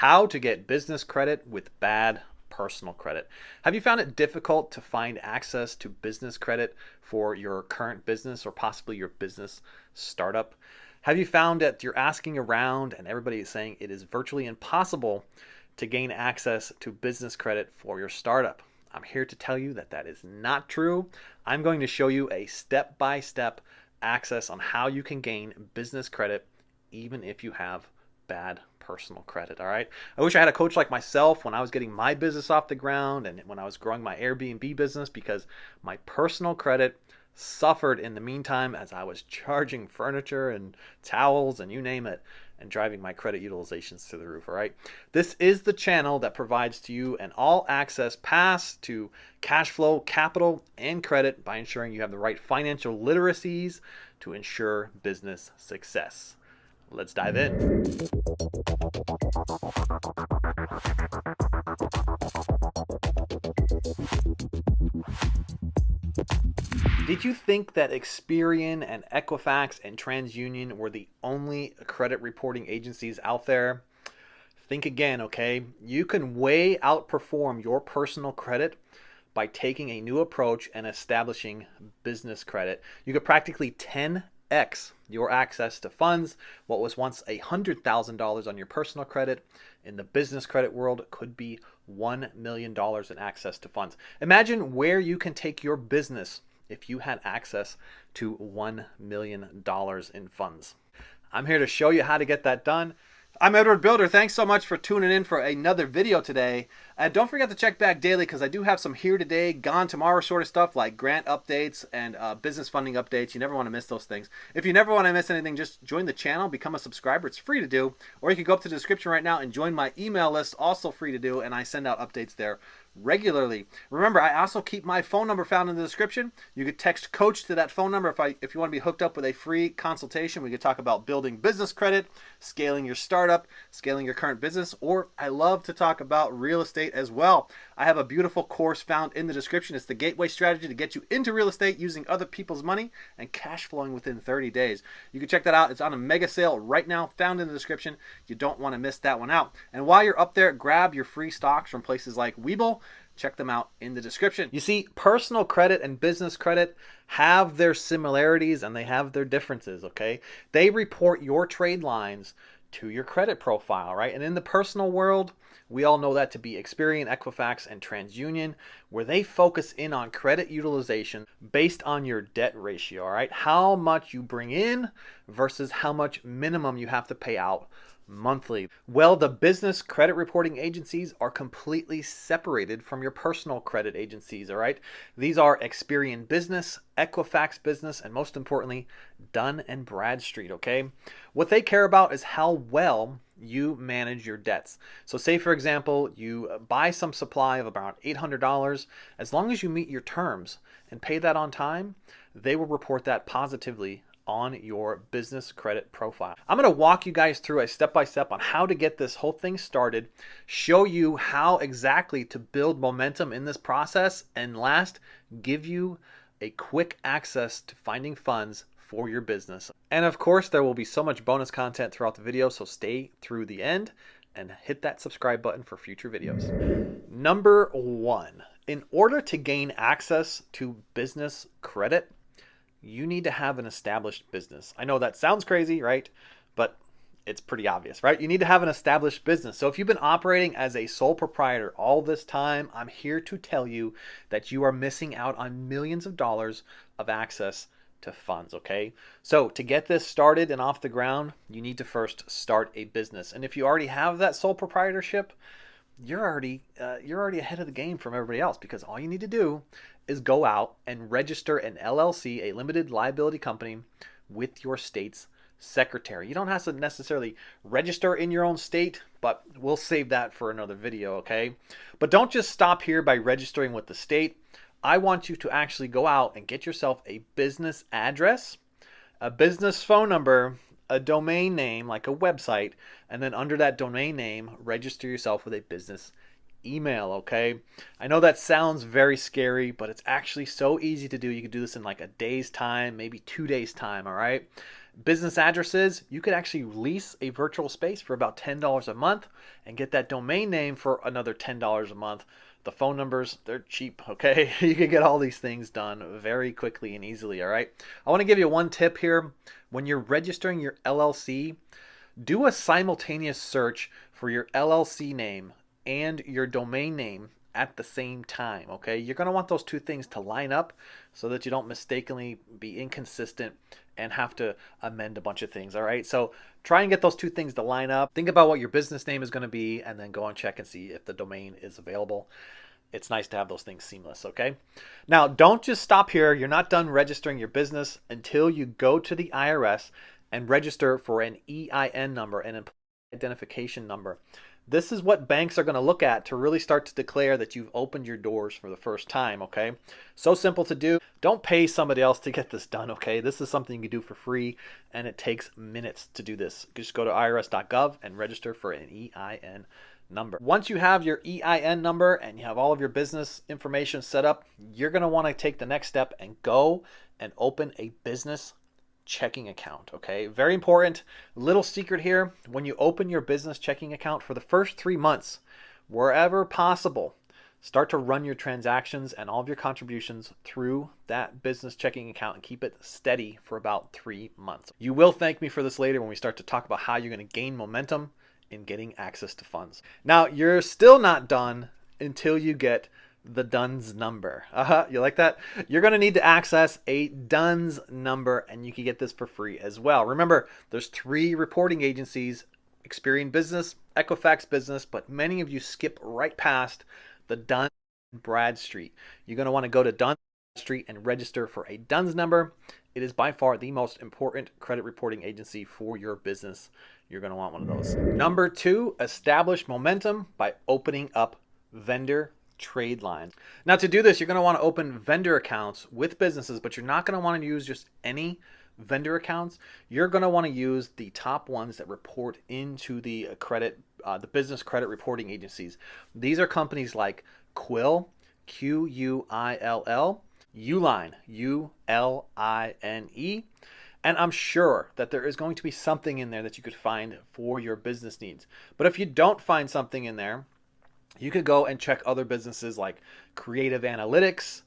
how to get business credit with bad personal credit. Have you found it difficult to find access to business credit for your current business or possibly your business startup? Have you found that you're asking around and everybody is saying it is virtually impossible to gain access to business credit for your startup? I'm here to tell you that that is not true. I'm going to show you a step-by-step access on how you can gain business credit even if you have bad personal credit. All right. I wish I had a coach like myself when I was getting my business off the ground and when I was growing my Airbnb business, because my personal credit suffered in the meantime as I was charging furniture and towels and you name it and driving my credit utilizations to the roof. All right. This is the channel that provides to you an all access pass to cash flow, capital, and credit by ensuring you have the right financial literacies to ensure business success. Let's dive in. Did you think that Experian and Equifax and TransUnion were the only credit reporting agencies out there? Think again, okay? You can way outperform your personal credit by taking a new approach and establishing business credit. You could practically 10x your access to funds. What was once $100,000 on your personal credit in the business credit world could be $1 million in access to funds. Imagine where you can take your business if you had access to $1 million in funds. I'm here to show you how to get that done. I'm Edward Bilder. Thanks so much for tuning in for another video today. And don't forget to check back daily because I do have some here today, gone tomorrow sort of stuff like grant updates and business funding updates. You never want to miss those things. If you never want to miss anything, just join the channel, become a subscriber. It's free to do. Or you can go up to the description right now and join my email list, also free to do. And I send out updates there regularly. Remember, I also keep my phone number found in the description. You could text coach to that phone number if you want to be hooked up with a free consultation. We could talk about building business credit, scaling your startup, scaling your current business, or I love to talk about real estate as well. I have a beautiful course found in the description. It's the gateway strategy to get you into real estate using other people's money and cash flowing within 30 days. You can check that out. It's on a mega sale right now, found in the description. You don't want to miss that one out. And while you're up there, grab your free stocks from places like Webull. Check them out in the description. You see, personal credit and business credit have their similarities and they have their differences, okay? They report your trade lines to your credit profile, right? And in the personal world, we all know that to be Experian, Equifax, and TransUnion, where they focus in on credit utilization based on your debt ratio, all right? How much you bring in versus how much minimum you have to pay out monthly. Well, the business credit reporting agencies are completely separated from your personal credit agencies, all right? These are Experian Business, Equifax Business, and most importantly, Dun & Bradstreet, okay? What they care about is how well you manage your debts. So say, for example, you buy some supply of about $800. As long as you meet your terms and pay that on time, they will report that positively on your business credit profile. I'm going to walk you guys through a step-by-step on how to get this whole thing started, show you how exactly to build momentum in this process, and last, give you a quick access to finding funds for your business. And of course, there will be so much bonus content throughout the video, so stay through the end and hit that subscribe button for future videos. Number one, in order to gain access to business credit, you need to have an established business. I know that sounds crazy, right? But it's pretty obvious, right? You need to have an established business. So if you've been operating as a sole proprietor all this time, I'm here to tell you that you are missing out on millions of dollars of access to funds, okay? So to get this started and off the ground, you need to first start a business. And if you already have that sole proprietorship, you're already ahead of the game from everybody else, because all you need to do is go out and register an LLC, a limited liability company, with your state's secretary. You don't have to necessarily register in your own state, but we'll save that for another video, okay? But don't just stop here by registering with the state. I want you to actually go out and get yourself a business address, a business phone number, a domain name, like a website, and then under that domain name, register yourself with a business email, okay? I know that sounds very scary, but it's actually so easy to do. You can do this in like a day's time, maybe 2 days time, all right? Business addresses, you could actually lease a virtual space for about $10 a month and get that domain name for another $10 a month. The phone numbers, they're cheap, okay? You can get all these things done very quickly and easily, all right? I want to give you one tip here. When you're registering your LLC, do a simultaneous search for your LLC name and your domain name at the same time, okay? You're going to want those two things to line up so that you don't mistakenly be inconsistent and have to amend a bunch of things, all right? So try and get those two things to line up. Think about what your business name is going to be and then go and check and see if the domain is available. It's nice to have those things seamless, okay? Now, don't just stop here. You're not done registering your business until you go to the IRS and register for an EIN number, an employee identification number. This is what banks are going to look at to really start to declare that you've opened your doors for the first time, okay? So simple to do. Don't pay somebody else to get this done, okay? This is something you can do for free, and it takes minutes to do this. Just go to irs.gov and register for an EIN number. Once you have your EIN number and you have all of your business information set up, you're going to want to take the next step and go and open a business checking account, okay? Very important. Little secret here. When you open your business checking account for the first 3 months, wherever possible, start to run your transactions and all of your contributions through that business checking account and keep it steady for about 3 months. You will thank me for this later when we start to talk about how you're going to gain momentum in getting access to funds. Now, you're still not done until you get the DUNS number. You like that? You're going to need to access a DUNS number, and you can get this for free as well. Remember, there's 3 reporting agencies: Experian Business, Equifax Business, but many of you skip right past the Dun & Bradstreet. You're going to want to go to Dun & Bradstreet and register for a DUNS number. It is by far the most important credit reporting agency for your business. You're going to want one of those. Number 2, establish momentum by opening up vendor trade lines. Now, to do this, you're going to want to open vendor accounts with businesses, but you're not going to want to use just any vendor accounts. You're going to want to use the top ones that report into the the business credit reporting agencies. These are companies like Quill, Quill, Uline, Uline, and I'm sure that there is going to be something in there that you could find for your business needs. But if you don't find something in there, you could go and check other businesses like Creative Analytics,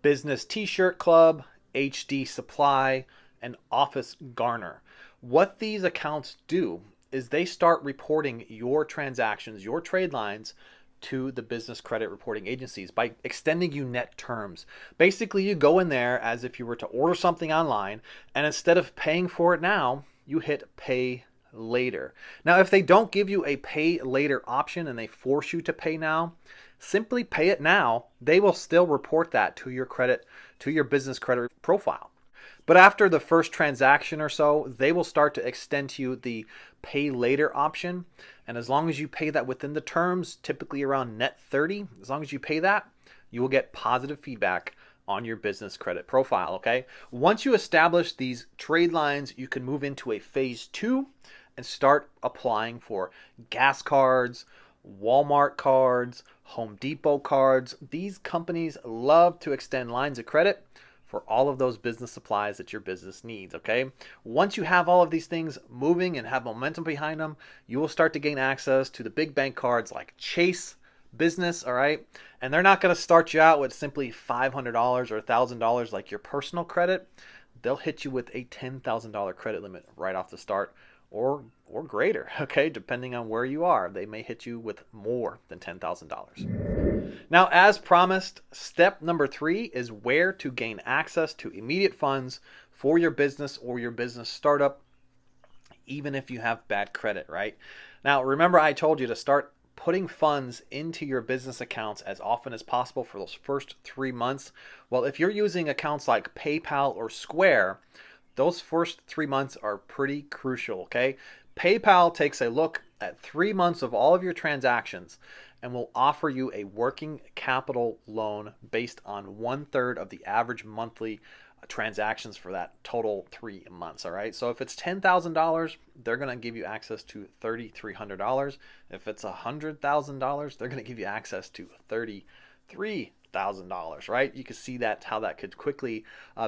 Business T-Shirt Club, HD Supply, and Office Garner. What these accounts do is they start reporting your transactions, your trade lines, to the business credit reporting agencies by extending you net terms. Basically, you go in there as if you were to order something online, and instead of paying for it now, you hit pay later. Now, if they don't give you a pay later option and they force you to pay now, simply pay it now. They will still report that to your business credit profile. But after the first transaction or so, they will start to extend to you the pay later option. And as long as you pay that within the terms, typically around net 30, as long as you pay that, you will get positive feedback on your business credit profile, okay? Once you establish these trade lines, you can move into a phase 2 and start applying for gas cards, Walmart cards, Home Depot cards. These companies love to extend lines of credit for all of those business supplies that your business needs, okay? Once you have all of these things moving and have momentum behind them, you will start to gain access to the big bank cards like Chase Business, all right? And they're not going to start you out with simply $500 or $1,000 like your personal credit. They'll hit you with a $10,000 credit limit right off the start, or greater, okay? Depending on where you are, they may hit you with more than $10,000. Now, as promised, step number 3 is where to gain access to immediate funds for your business or your business startup, even if you have bad credit, right? Now, remember I told you to start putting funds into your business accounts as often as possible for those first 3 months. Well, if you're using accounts like PayPal or Square, those first 3 months are pretty crucial, okay? PayPal takes a look at 3 months of all of your transactions and will offer you a working capital loan based on 1/3 of the average monthly transactions for that total 3 months, all right? So if it's $10,000, they're going to give you access to $3,300. If it's $100,000, they're going to give you access to $33,000. $100,000, right? You can see that how that could quickly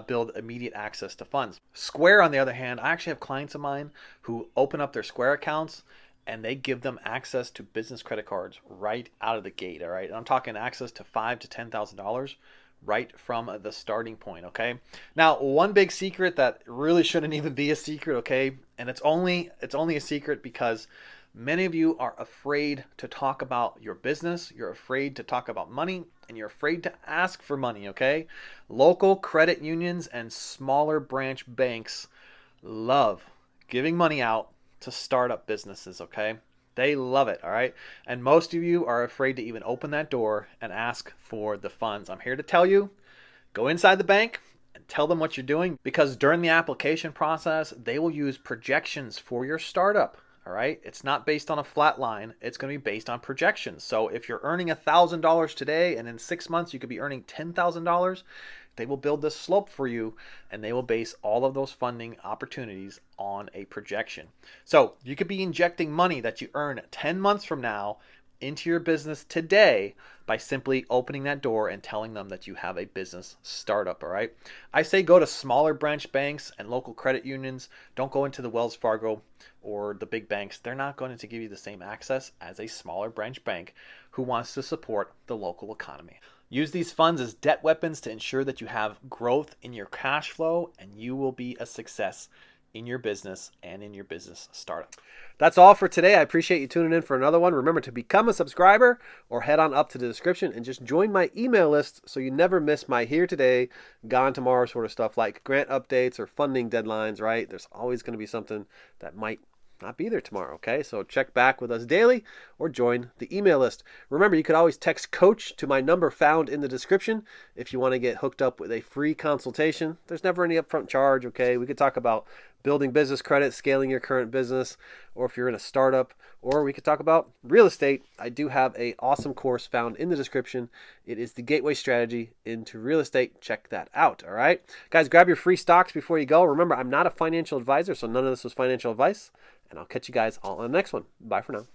build immediate access to funds. Square, on the other hand, I actually have clients of mine who open up their Square accounts and they give them access to business credit cards right out of the gate. All right, and I'm talking access to $5,000 to $10,000 right from the starting point. Okay, now one big secret that really shouldn't even be a secret. Okay, and it's only a secret because many of you are afraid to talk about your business, you're afraid to talk about money, and you're afraid to ask for money. Okay, local credit unions and smaller branch banks love giving money out to startup businesses. Okay, they love it. All right, and most of you are afraid to even open that door and ask for the funds. I'm here to tell you, go inside the bank and tell them what you're doing, because during the application process they will use projections for your startup. All right, it's not based on a flat line, it's going to be based on projections. So if you're earning $1,000 today and in 6 months you could be earning $10,000, they will build this slope for you and they will base all of those funding opportunities on a projection. So you could be injecting money that you earn 10 months from now into your business today by simply opening that door and telling them that you have a business startup. All right, I say go to smaller branch banks and local credit unions. Don't go into the Wells Fargo or the big banks. They're not going to give you the same access as a smaller branch bank who wants to support the local economy. Use these funds as debt weapons to ensure that you have growth in your cash flow and you will be a success in your business and in your business startup. That's all for today. I appreciate you tuning in for another one. Remember to become a subscriber or head on up to the description and just join my email list so you never miss my here today, gone tomorrow sort of stuff like grant updates or funding deadlines, right? There's always going to be something that might not be there tomorrow. Okay, so check back with us daily or join the email list. Remember, you could always text coach to my number found in the description if you want to get hooked up with a free consultation. There's never any upfront charge. Okay, we could talk about building business credit, scaling your current business, or if you're in a startup, or we could talk about real estate. I do have an awesome course found in the description. It is the gateway strategy into real estate. Check that out. All right, guys, grab your free stocks before you go. Remember, I'm not a financial advisor, so none of this was financial advice. And I'll catch you guys all on the next one. Bye for now.